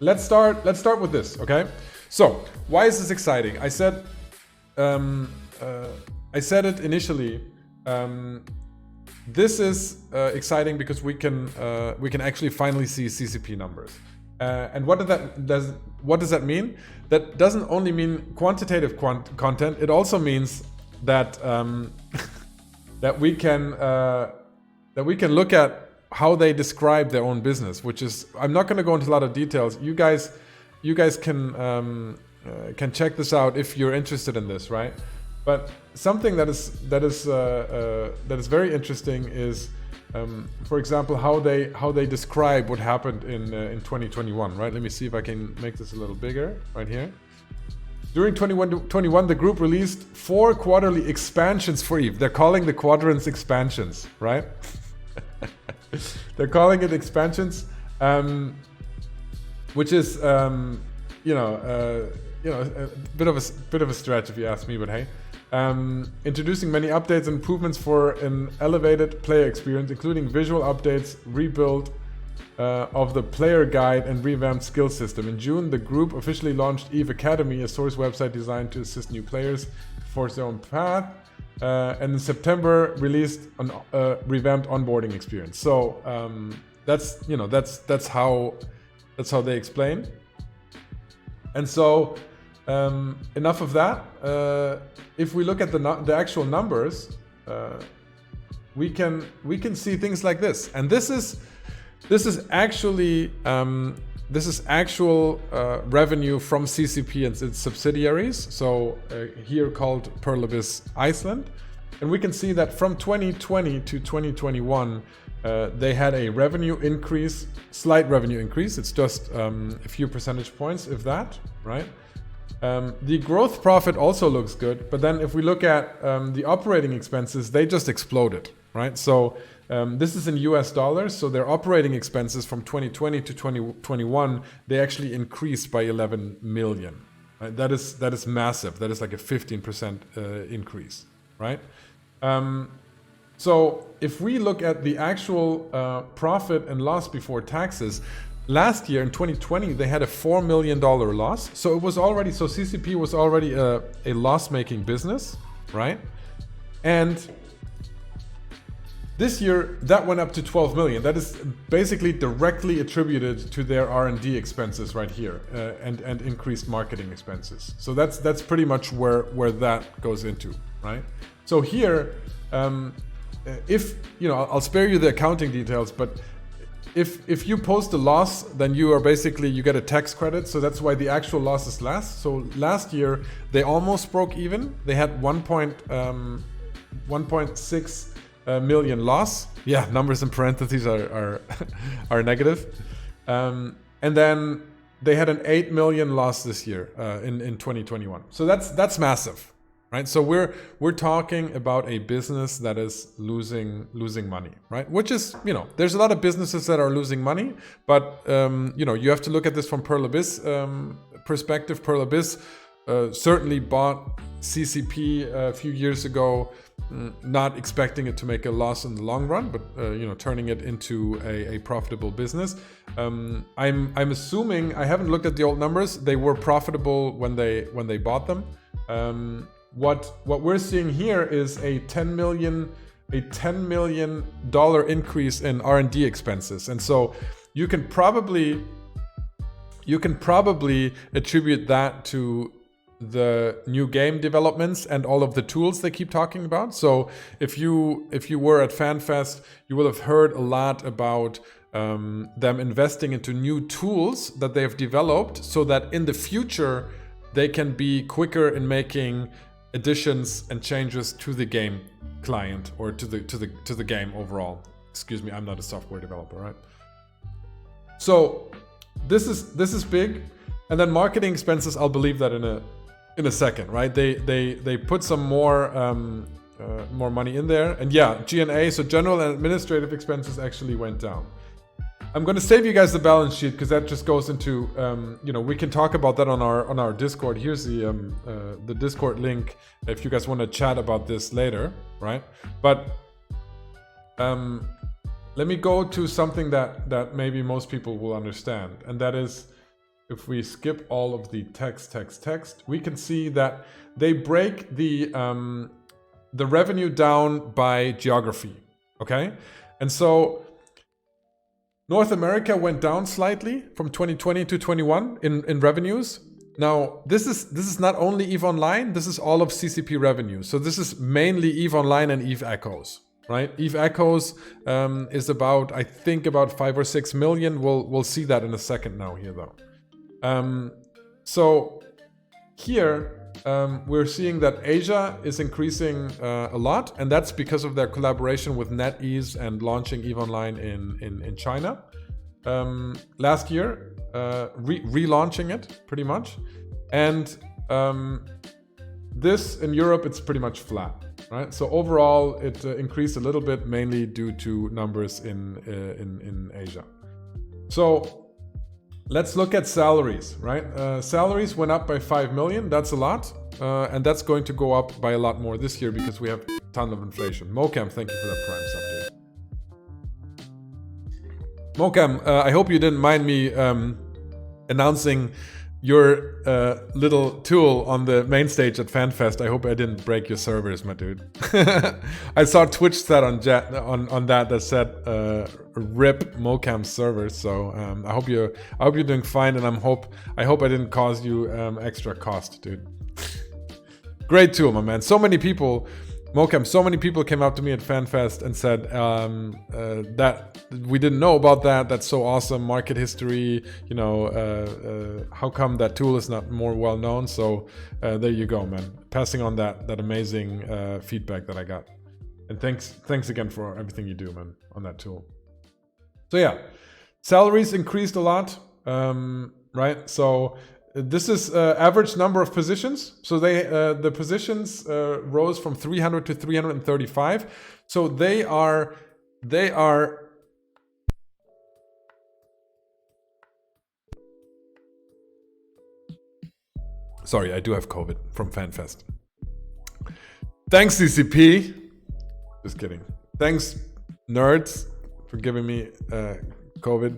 let's start with this, okay? So why is this exciting? I said it initially. This is exciting because we can actually finally see CCP numbers. And what does that mean? That doesn't only mean quantitative content. It also means that that we can look at how they describe their own business, which is, I'm not going to go into a lot of details. You guys can check this out if you're interested in this, right? But something that is very interesting is, for example, how they describe what happened in 2021, right? Let me see if I can make this a little bigger right here. During 2021, the group released 4 quarterly expansions for EVE. They're calling the quadrants expansions, right? They're calling it expansions, which is a bit of a stretch if you ask me, but hey. Introducing many updates and improvements for an elevated player experience, including visual updates, rebuild of the player guide, and revamped skill system. In June, the group officially launched EVE Academy, a source website designed to assist new players forge their own path. And in September, released a revamped onboarding experience. So that's how they explain. And so enough of that. If we look at the actual numbers, we can see things like this. And this is actually actual revenue from CCP and its subsidiaries. So here called Purl Iceland, and we can see that from 2020 to 2021, they had a revenue increase, slight revenue increase. It's just a few percentage points, if that, right? The growth profit also looks good, but then if we look at the operating expenses, they just exploded, right? So this is in US dollars, so their operating expenses from 2020 to 2021, they actually increased by 11 million. Right? That is massive. That is like a 15% increase, right? So if we look at the actual profit and loss before taxes, last year in 2020 they had a $4 million loss. So it was already, so CCP was already a loss-making business, right? And this year that went up to 12 million. That is basically directly attributed to their R&D expenses right here, and increased marketing expenses. So that's pretty much where that goes into, right? So here, if you know, I'll spare you the accounting details, but if you post a loss, then you get a tax credit. So that's why the actual loss is less. So last year they almost broke even. They had 1.6 million loss. Yeah, numbers in parentheses are negative. And then they had an 8 million loss this year in 2021. So that's massive. Right, so we're talking about a business that is losing money, right? Which is, you know, there's a lot of businesses that are losing money, but you know, you have to look at this from Purl perspective. Purl certainly bought CCP a few years ago, not expecting it to make a loss in the long run, but you know, turning it into a profitable business. I'm assuming, I haven't looked at the old numbers, they were profitable when they bought them. What we're seeing here is a $10 million increase in R&D expenses, and so you can probably attribute that to the new game developments and all of the tools they keep talking about. So if you were at FanFest, you will have heard a lot about them investing into new tools that they have developed, so that in the future they can be quicker in making additions and changes to the game client, or to the game overall. Excuse me, I'm not a software developer, right? So this is big. And then marketing expenses, I'll believe that in a second, right? They put some more money in there, and yeah, G&A, so general and administrative expenses actually went down. I'm going to save you guys the balance sheet because that just goes into, you know, we can talk about that on our Discord. Here's the Discord link if you guys want to chat about this later, right? But let me go to something that maybe most people will understand, and that is if we skip all of the text, we can see that they break the revenue down by geography, okay? And so North America went down slightly from 2020 to 21 in revenues. Now, this is not only EVE Online, this is all of CCP revenue. So this is mainly EVE Online and EVE Echoes, right? EVE Echoes is about, I think, about 5 or 6 million. We'll see that in a second now here, though. So here we're seeing that Asia is increasing a lot, and that's because of their collaboration with NetEase and launching EVE Online in China last year. Relaunching it pretty much, and this in Europe it's pretty much flat, right? So overall it increased a little bit, mainly due to numbers in Asia. So let's look at salaries, right? Salaries went up by 5 million. That's a lot, and that's going to go up by a lot more this year because we have a ton of inflation. Mocam, thank you for that Prime update. Mocam, I hope you didn't mind me announcing your little tool on the main stage at FanFest. I hope I didn't break your servers, my dude. I saw Twitch said on that said rip Mocam servers. So I hope you're doing fine, and I hope I didn't cause you extra cost, dude. Great tool, my man. So many people. Mocam, so many people came up to me at FanFest and said that we didn't know about that. That's so awesome. Market history, you know, how come that tool is not more well known? So there you go, man. Passing on that amazing feedback that I got. And thanks again for everything you do, man, on that tool. So yeah, salaries increased a lot, right? So this is average number of positions. So the positions rose from 300 to 335. So they are. Sorry, I do have COVID from FanFest. Thanks, CCP. Just kidding. Thanks, nerds, for giving me COVID.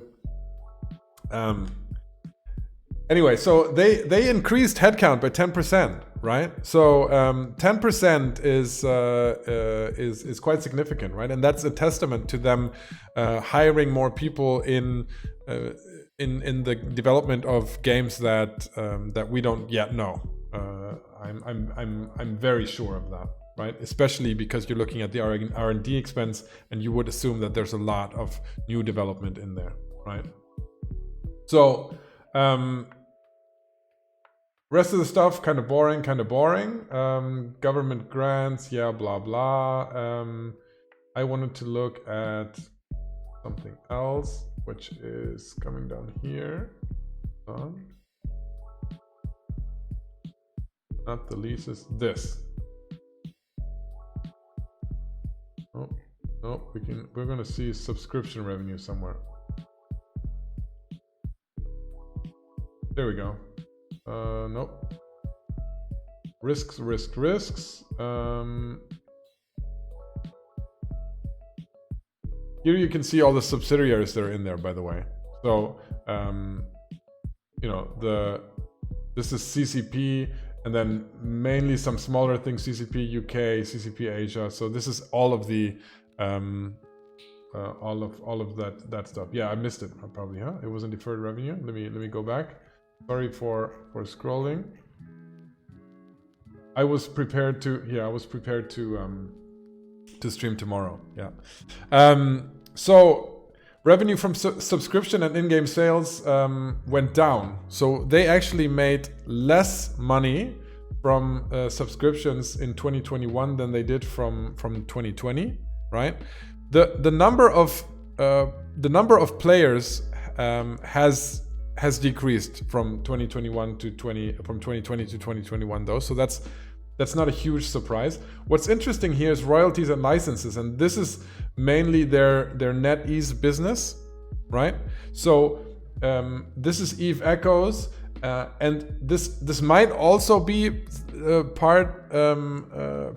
Anyway, so they increased headcount by 10%, right? So 10% is quite significant, right? And that's a testament to them hiring more people in the development of games that we don't yet know. I'm very sure of that, right? Especially because you're looking at the R&D expense, and you would assume that there's a lot of new development in there, right? So. Rest of the stuff, kind of boring. Government grants, yeah, blah, blah. I wanted to look at something else, which is coming down here. Not the leases, this. Oh, no, we're gonna see subscription revenue somewhere. There we go. Nope. Risks. Here you can see all the subsidiaries that are in there, by the way. So, you know, this is CCP, and then mainly some smaller things: CCP UK, CCP Asia. So this is all of the, all of that stuff. Yeah, I missed it probably. Huh? It wasn't deferred revenue. Let me go back. Sorry for scrolling. I was prepared to stream tomorrow. Yeah. So revenue from subscription and in-game sales went down. So they actually made less money from subscriptions in 2021 than they did from 2020. Right. The number of players has decreased from 2020 to 2021 though, so that's not a huge surprise. What's interesting here is royalties and licenses, and this is mainly their NetEase business, right? So this is EVE Echoes, and this might also be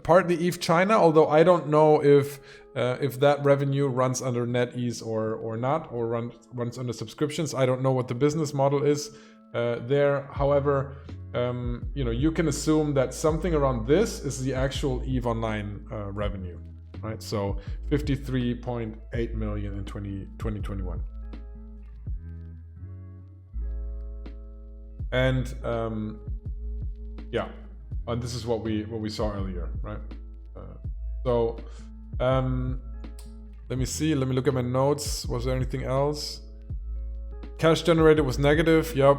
partly EVE China, although I don't know if that revenue runs under NetEase or not, or runs under subscriptions. I don't know what the business model is there. However, you know, you can assume that something around this is the actual EVE Online revenue, right? So 53.8 million in 2021. And yeah, and this is what we saw earlier, right? Let me see. Let me look at my notes. Was there anything else? Cash generated was negative. Yep.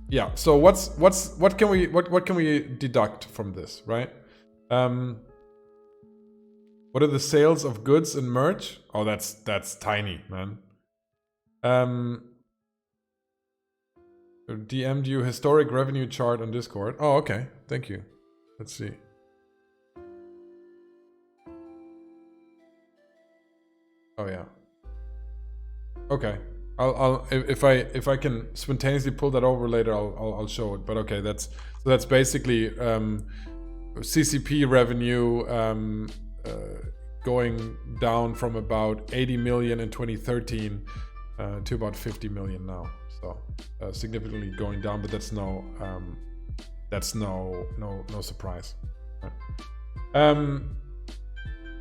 Yeah. So what can we deduct from this, right? What are the sales of goods and merch? Oh, that's tiny, man. DM'd you historic revenue chart on Discord. Oh, okay. Thank you. Let's see. Oh yeah. Okay. I'll if I can spontaneously pull that over later, I'll show it. But okay, that's basically CCP revenue going down from about 80 million in 2013 to about 50 million now. So significantly going down, but that's no surprise. Right.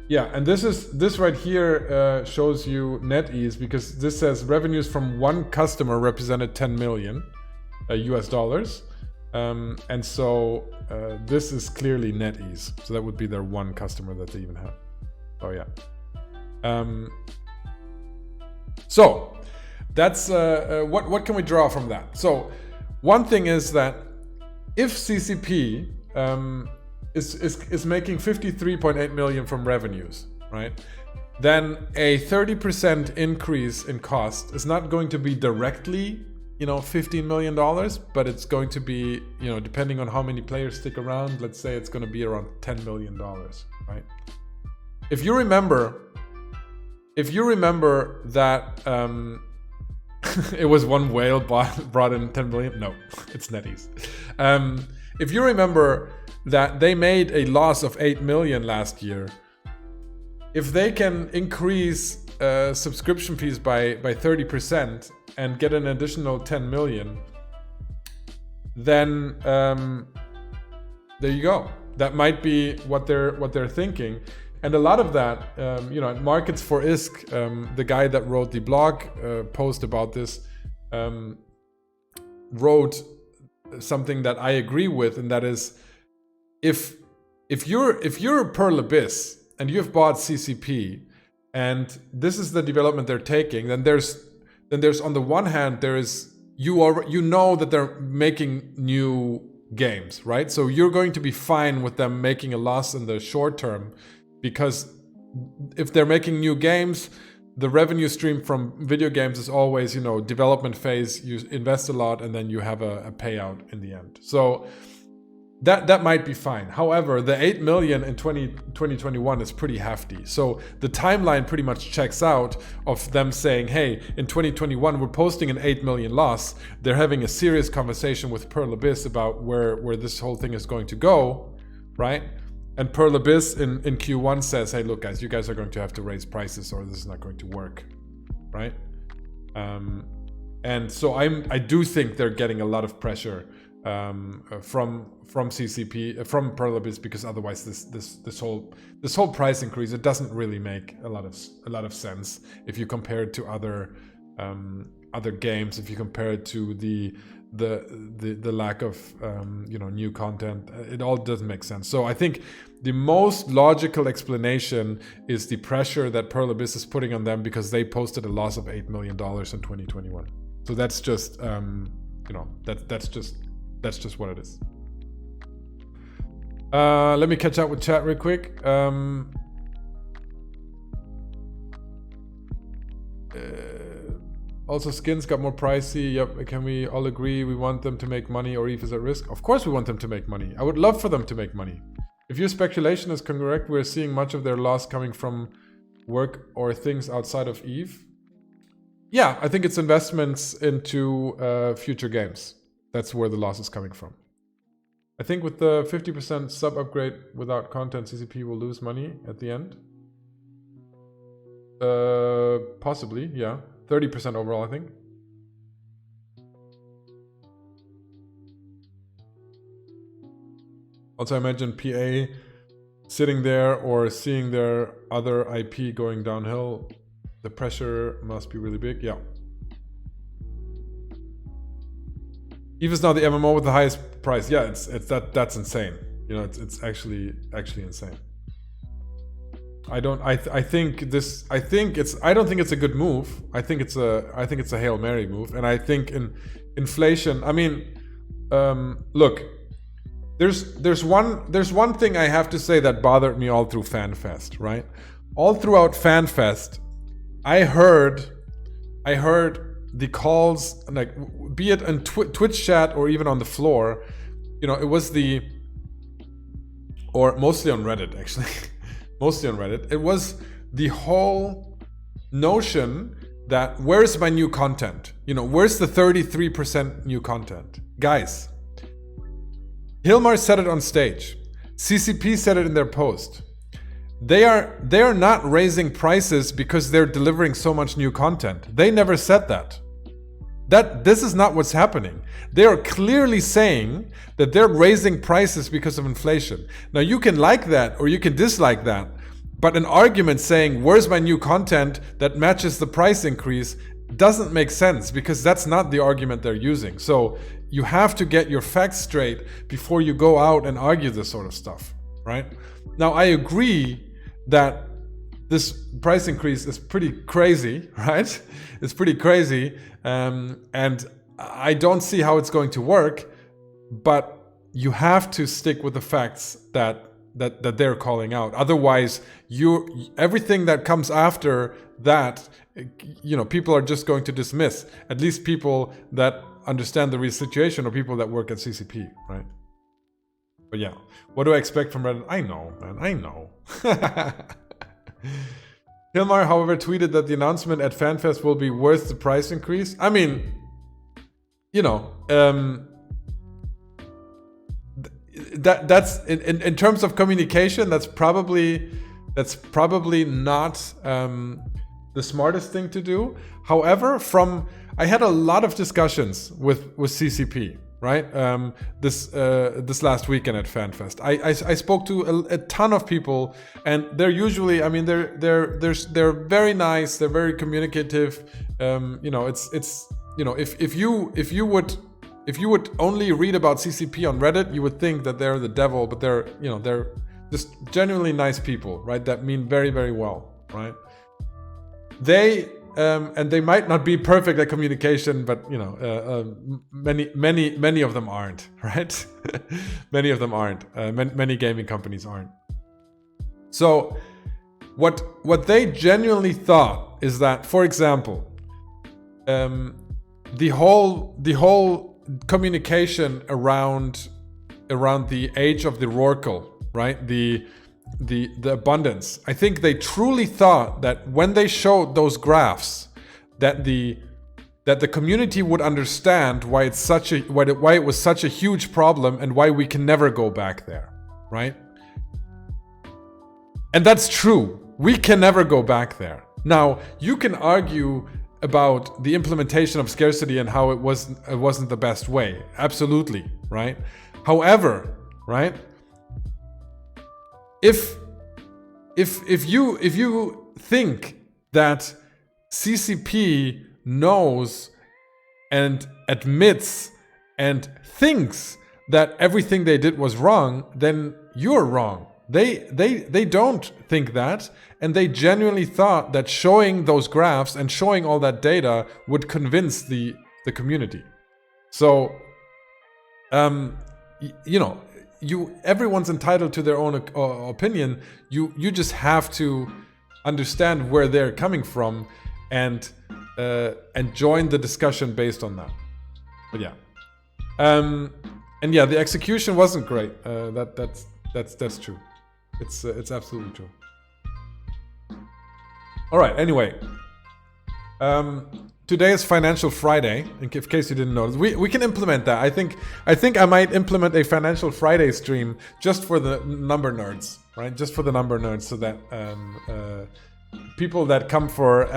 Yeah, and this right here shows you NetEase, because this says revenues from one customer represented 10 million US dollars, and so this is clearly NetEase. So that would be their one customer that they even have. Oh yeah. So that's what can we draw from that? So one thing is that if CCP is making 53.8 million from revenues, right? Then a 30% increase in cost is not going to be directly, you know, $15 million, but it's going to be, you know, depending on how many players stick around, let's say it's going to be around $10 million, right? If you remember that it was one whale brought in 10 million, no, it's NetEase. If you remember that they made a loss of 8 million last year, if they can increase subscription fees by 30% and get an additional 10 million, then there you go. That might be what they're thinking. And a lot of that, you know, Markets for ISK, the guy that wrote the blog post about this, wrote something that I agree with, and that is, if you're Purl Abyss and you've bought CCP, and this is the development they're taking, then there's on the one hand there is you know that they're making new games, right? So you're going to be fine with them making a loss in the short term, because if they're making new games, the revenue stream from video games is always, you know, development phase, you invest a lot and then you have a payout in the end. So that might be fine. However, the 8 million in 2021 is pretty hefty. So the timeline pretty much checks out of them saying, hey, in 2021, we're posting an 8 million loss. They're having a serious conversation with Purl Abyss about where this whole thing is going to go, right? And Purl Abyss in Q1 says, hey, look, guys, you guys are going to have to raise prices or this is not going to work, right? And so I do think they're getting a lot of pressure from CCP, from Purl Abyss, because otherwise this whole price increase, it doesn't really make a lot of sense if you compare it to other games, if you compare it to the lack of you know, new content. It all doesn't make sense. So I think the most logical explanation is the pressure that Purl Abyss is putting on them because they posted a loss of $8 million in 2021. So that's just you know, that's just what it is. Let me catch up with chat real quick. Also, skins got more pricey. Yep, can we all agree we want them to make money, or EVE is at risk? Of course we want them to make money. I would love for them to make money. If your speculation is correct, we're seeing much of their loss coming from work or things outside of EVE. Yeah, I think it's investments into future games. That's where the loss is coming from. I think with the 50% sub upgrade without content, CCP will lose money at the end. Possibly, yeah. 30% overall, I think. Also, I imagine PA sitting there or seeing their other IP going downhill, the pressure must be really big. Yeah. EVE is now the MMO with the highest price. Yeah, that's insane. You know, it's actually insane. I don't think it's a good move. I think it's a Hail Mary move. And I think in inflation, I mean, look, there's one thing I have to say that bothered me all through FanFest, right? All throughout FanFest, I heard the calls, like, be it in Twitch chat or even on the floor, you know, it was or mostly on Reddit, actually. Mostly on Reddit. It was the whole notion that, where's my new content? You know, where's the 33% new content? Guys, Hilmar said it on stage. CCP said it in their post. They are not raising prices because they're delivering so much new content. They never said that. This is not what's happening. They are clearly saying that they're raising prices because of inflation. Now, you can like that or you can dislike that, but an argument saying, where's my new content that matches the price increase, doesn't make sense, because that's not the argument they're using. So you have to get your facts straight before you go out and argue this sort of stuff, right? Now, I agree that this price increase is pretty crazy, right? It's pretty crazy, and I don't see how it's going to work, but you have to stick with the facts that they're calling out. Otherwise, everything that comes after that, you know, people are just going to dismiss. At least people that understand the real situation, or people that work at CCP, right? But yeah, what do I expect from Reddit? I know, man, I know. Hilmar, however, tweeted that the announcement at FanFest will be worth the price increase. I mean, you know, that's in terms of communication, that's probably not the smartest thing to do. However, I had a lot of discussions with CCP, right? This last weekend at FanFest, I spoke to a ton of people, and they're usually, I mean, they're very nice, they're very communicative. You know, it's you know, if you would only read about CCP on Reddit, you would think that they're the devil, but they're just genuinely nice people, right? That mean very, very well, right? And they might not be perfect at communication, but you know, many of them aren't, right? Many of them aren't. Many gaming companies aren't. So, what they genuinely thought is that, for example, the whole communication around the age of the Rorqual, right? The abundance. I think they truly thought that when they showed those graphs, that the community would understand why it was such a huge problem and why we can never go back there, right? And that's true. We can never go back there. Now, you can argue about the implementation of scarcity and how it wasn't the best way. Absolutely, right? However, right? If you think that CCP knows and admits and thinks that everything they did was wrong, then you're wrong. They don't think that, and they genuinely thought that showing those graphs and showing all that data would convince the community. So, you know, everyone's entitled to their own opinion. You just have to understand where they're coming from and join the discussion based on that. But yeah, and yeah, the execution wasn't great. That's true. It's absolutely true. All right. Anyway, today is Financial Friday. In case you didn't notice, we can implement that. I think I might implement a Financial Friday stream just for the number nerds, right? Just for the number nerds, so that people that come for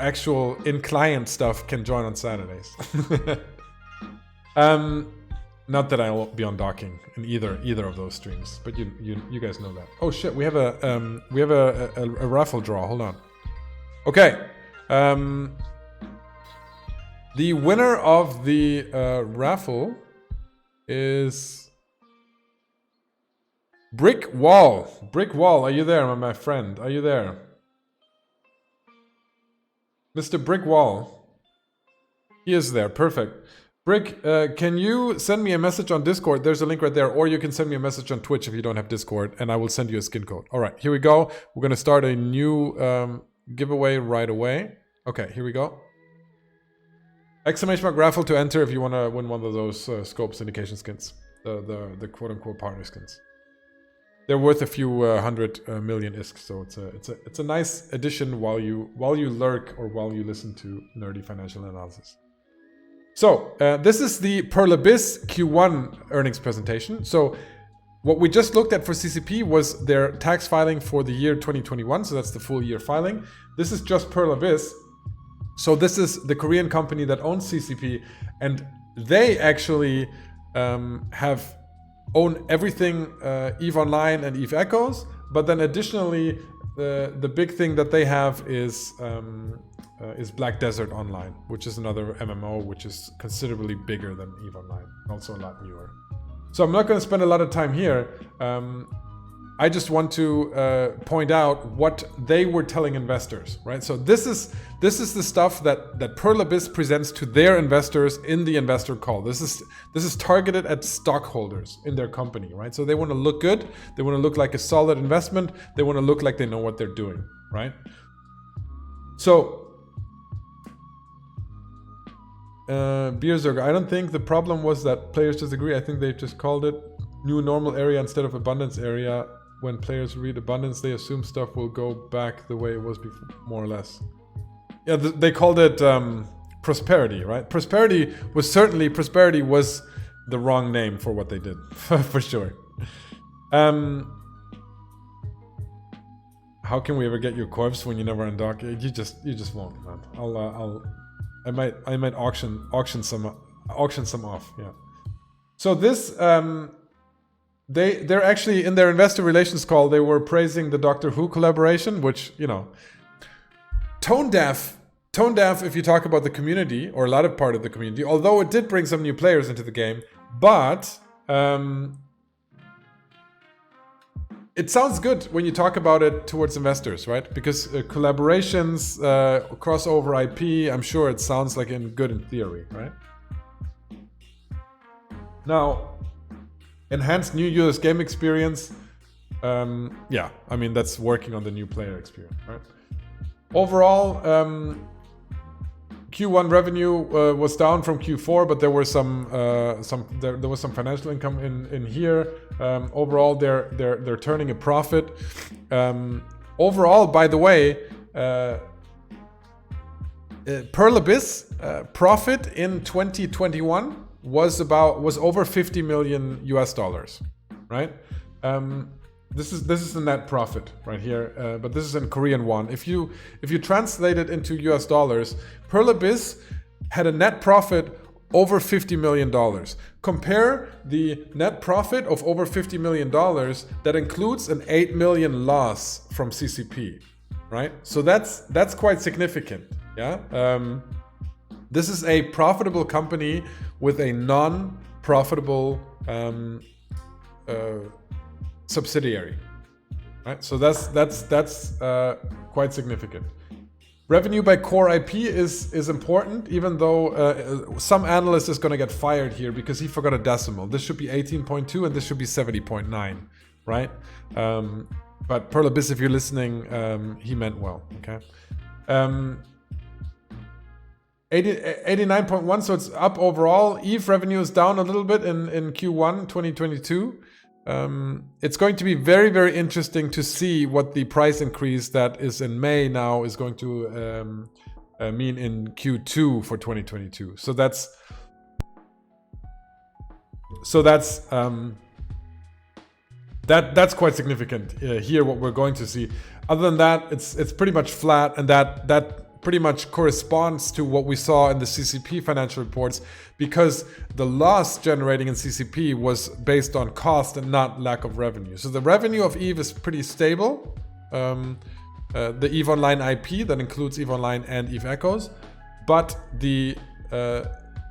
actual in-client stuff can join on Saturdays. Not that I will be on docking in either of those streams, but you guys know that. Oh shit, we have a raffle draw. Hold on. Okay. The winner of the raffle is Brick Wall. Brick Wall, are you there, my friend? Are you there? Mr. Brick Wall. He is there. Perfect. Brick, can you send me a message on Discord? There's a link right there. Or you can send me a message on Twitch if you don't have Discord, and I will send you a skin code. All right, here we go. We're going to start a new giveaway right away. Okay, here we go. Exclamation mark raffle to enter if you want to win one of those scope syndication skins. The quote-unquote partner skins. They're worth a few 100 million ISK, so it's a nice addition while you lurk or while you listen to nerdy financial analysis. So this is the Purl Abyss Q1 earnings presentation. So what we just looked at for CCP was their tax filing for the year 2021. So that's the full year filing. This is just Purl Abyss. So this is the Korean company that owns CCP, and they actually own everything EVE Online and EVE Echoes. But then additionally, the big thing that they have is Black Desert Online, which is another MMO, which is considerably bigger than EVE Online, also a lot newer. So I'm not going to spend a lot of time here. I just want to point out what they were telling investors, right? So this is the stuff that Purl Abyss presents to their investors in the investor call. This is targeted at stockholders in their company, right? So they want to look good. They want to look like a solid investment. They want to look like they know what they're doing, right? So Beerzerger, I don't think the problem was that players disagree. I think they just called it new normal area instead of abundance area. When players read abundance, they assume stuff will go back the way it was before, more or less. Yeah, they called it prosperity, right? Prosperity was the wrong name for what they did, for sure. How can we ever get your corpse when you never undock? You just won't, man. I might auction some off. Yeah. So this they're actually in their investor relations call. They were praising the Doctor Who collaboration, which tone deaf. If you talk about the community or a lot of part of the community, although it did bring some new players into the game, but it sounds good when you talk about it towards investors, right? Because collaborations, crossover IP, I'm sure it sounds like good in theory, right? Now, enhanced new users game experience. Yeah, I mean, that's working on the new player experience, right? Overall, Q1 revenue was down from Q4, but there were there was some financial income in here. Overall, they're turning a profit. Overall, by the way, Purl Abyss profit in 2021 was over $50 million US, right? This is the net profit right here, but this is in Korean won. If you translate it into US dollars, Purl Abyss had a net profit over $50 million. Compare the net profit of over $50 million that includes an $8 million loss from CCP, right? So that's quite significant, yeah. This is a profitable company with a non-profitable subsidiary, right? So that's quite significant. Revenue by core IP is important, even though some analyst is going to get fired here because he forgot a decimal. This should be 18.2 and this should be 70.9, right? But Purl Abyss, if you're listening, he meant well, okay? 89.1, so it's up overall. EVE revenue is down a little bit in Q1 2022. It's going to be very, very interesting to see what the price increase that is in May now is going to mean in Q2 for 2022. So that's That's quite significant here, what we're going to see. Other than that, it's pretty much flat, and that pretty much corresponds to what we saw in the CCP financial reports, because the loss generating in CCP was based on cost and not lack of revenue. So the revenue of EVE is pretty stable. The EVE Online IP that includes EVE Online and EVE Echoes, but the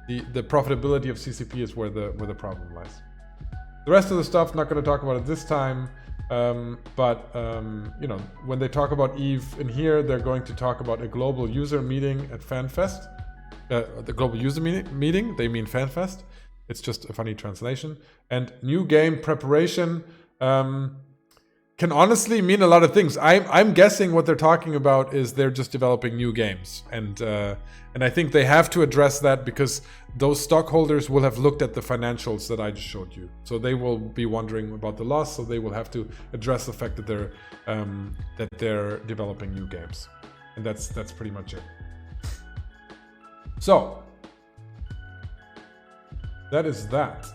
profitability of CCP is where the problem lies. The rest of the stuff, not going to talk about it this time, but you know, when they talk about EVE in here, they're going to talk about a global user meeting at FanFest. The global user meeting, they mean FanFest. It's just a funny translation. And new game preparation can honestly mean a lot of things. I'm guessing what they're talking about is they're just developing new games, and I think they have to address that, because those stockholders will have looked at the financials that I just showed you, so they will be wondering about the loss. So they will have to address the fact that they're developing new games, and that's pretty much it. So that is that.